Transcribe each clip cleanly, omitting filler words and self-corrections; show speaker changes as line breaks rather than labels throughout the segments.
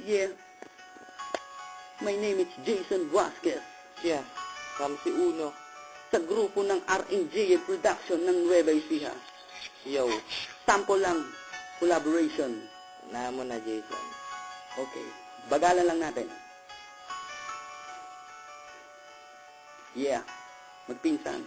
Yeah. My name is Jason Vasquez.
Yeah, Ramsey Uno.
Sa grupo ng RNG Production ng Nueva Ecija.
Yo,
Sample lang. Collaboration.
namo na Jason.
Okay. Bagalan lang natin. Yeah. Magpinsan.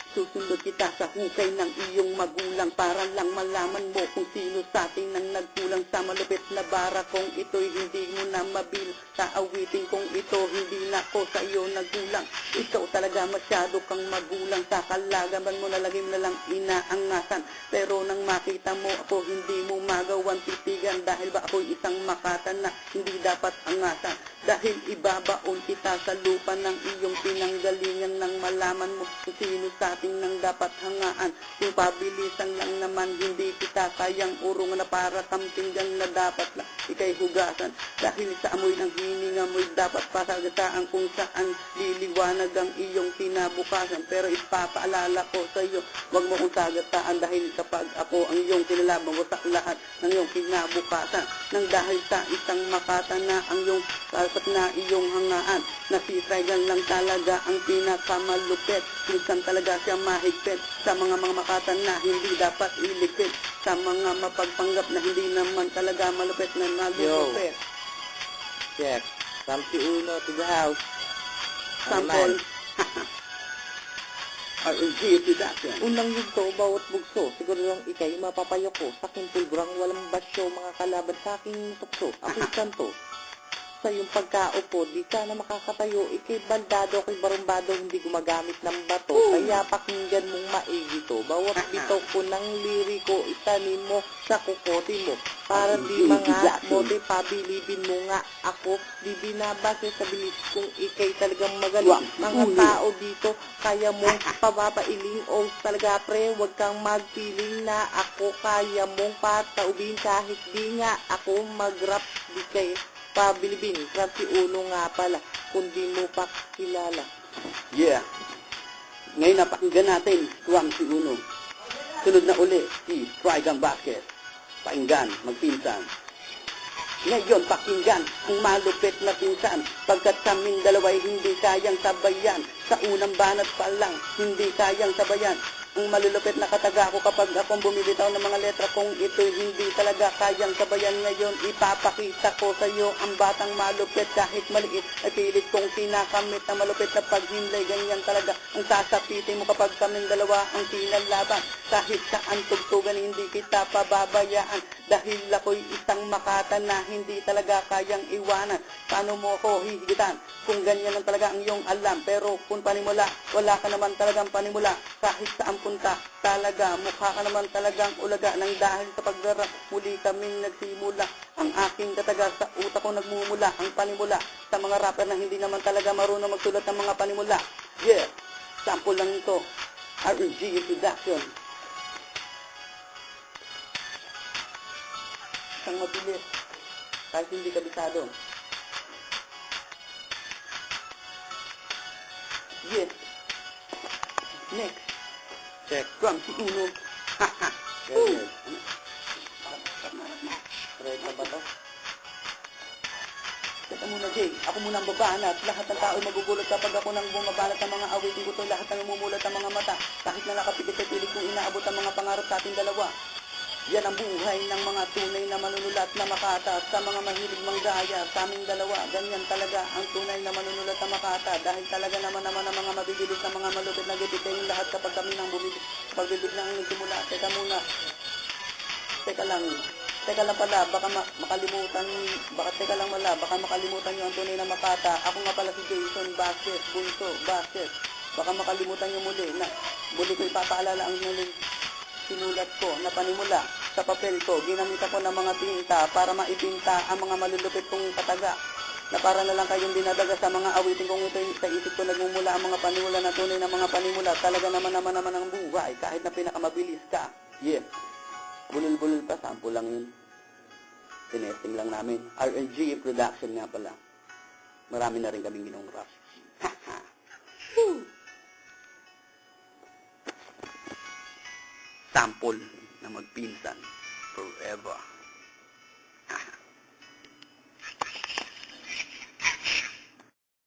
Susundot kita sa hukay ng iyong magulang para lang malaman mo kung sino sa atin ang nagkulang sa malupit na bara. Kung ito'y hindi mo na mabilang sa awitin, kung ito hindi na ako sa iyo nagkulang. Ikaw talaga masyado kang magulang sa kalagaman mo, nalagim na lang inaangasan. Pero nang makita mo ako, hindi mo magawang titigan dahil ba ako'y isang makatan na hindi dapat angasan. Dahil ibabaon kita sa lupa ng iyong pinanggalingan nang malaman mo kung sino sa ating nang dapat hangaan. Kung pabilisan lang naman, hindi kita kayang urungan na para kampinggan na dapat lang ikay hugasan. Dahil sa amoy ng hininga mo'y dapat pasagataan kung saan liliwanag ang iyong kinabukasan. Pero ipapaalala ko sa iyo, huwag mo kong sagataan dahil kapag ako ang iyong kinalaban, wasak lahat ng iyong kinabukasan. Nang dahil sa isang makata na ang iyong dapat na iyong hangaan, na si Trigan lang talaga ang pinakamalupit. Minsan talaga siya mahigpit sa mga makata na hindi dapat iligpit, sa mga mapagpanggap na hindi naman talaga malupit na nalulupit.
Check. Ramsey Uno to the house.
Sample. RNG Production.
Unang yugto, bawat bugso, siguro lang ikay mapapayo ko. Sa aking pulbrang walang basyo, mga kalaban sa aking tukso. Ako'y santo. Sa iyong pagkaupo, di ka na makakatayo. Ikay baldado, ako'y barumbado, hindi gumagamit ng bato. Kaya pakinggan mong maigi to. Bawat bitaw ko ng liriko, itanim mo sa kukote mo. Para di mga mote, pabilibin mo nga ako. Di binabase sa bilis kung ikay talagang magaling. Mga tao dito, kaya mong pababailing o talaga pre, huwag kang magpiling na ako kaya mong pataubin kahit di nga ako mag-rap. Di kayo pabilibin, Ramsey Uno nga pala, kundi mo pa kilala.
Yeah. Ngayon napakinggan natin, Ramsey Uno. Sunod na uli, si Trigan Vasquez. Pakinggan, magpinsan. Ngayon pakinggan ang malupit na pinsan, pagkat kaming dalawa'y hindi kayang sabayan. Sa unang banat pa lang, hindi kayang sabayan ang malulupit na kataga ko kapag akong bumibitaw ng mga letra. Kung ito'y hindi talaga kayang sabayan, ngayon ipapakita ko sa iyo ang batang malupit. Kahit maliit ay pilit kong kinakamit na malupit na paghimlay. Ganyan talaga ang sasapitin mo kapag kaming dalawa ang kinalaban. Kahit saan tugtugan hindi kita pababayaan, dahil ako'y isang makata na hindi talaga kayang iwanan. Paano mo ako hihigitan kung ganyan lang talaga ang iyong alam? Pero kung panimula, wala ka naman talagang panimula. Kahit saan punta, talaga mukha ka naman talagang ulaga. Nang dahil sa pagrarap, muli kaming nagsimula. Ang aking kataga sa utak ko nagmumula. Ang panimula sa mga rapper na hindi naman talaga marunong magsulat ng mga panimula. Yeah, sample lang ito. RNG Production. Isang mabilis, kahit hindi kabisado. Yes. Next.
Check.
Ramsey Uno. Haha.
Yes. Right na ba to?
Teka muna, Jay. Ako muna ang babanat. Lahat ng tao magugulat kapag ako nang bumabanat ng mga awitin ko to. Lahat ng namumulat ang mga mata. Kahit na nakapikit sa pilit kong inaabot ang mga pangarap sa ating dalawa. Yan ang buhay ng mga tunay na manunulat na makata. Sa mga mahilig manggaya sa aming dalawa, ganyan talaga ang tunay na manunulat na makata. Dahil talaga naman ang mga mabibilis na mga malupit na gipit kayong lahat kapag kami nang pagbibig na ang nagsimula. Teka muna. Teka lang pala, baka makalimutan nyo ang tunay na makata. Ako nga pala si Jason Vasquez, Bunso Vasquez. Baka makalimutan nyo muli ko ipapaalala ang muling sinulat ko na panimula sa papel ko. Ginamitan ko ng mga tinta para maipinta ang mga malulupit kong kataga, na para na lang kayong dinadaga sa mga awitin kong ito. Sa isip ko nagmumula ang mga panimula na tunay na mga panimula. Talaga naman ang buhay kahit na pinakamabilis ka. Yeah. Bulol-bulol pa, sample lang yun. Tinesting lang namin. RNG Production nga pala. Marami na rin kaming ginong rap. Sample na magpinsan forever.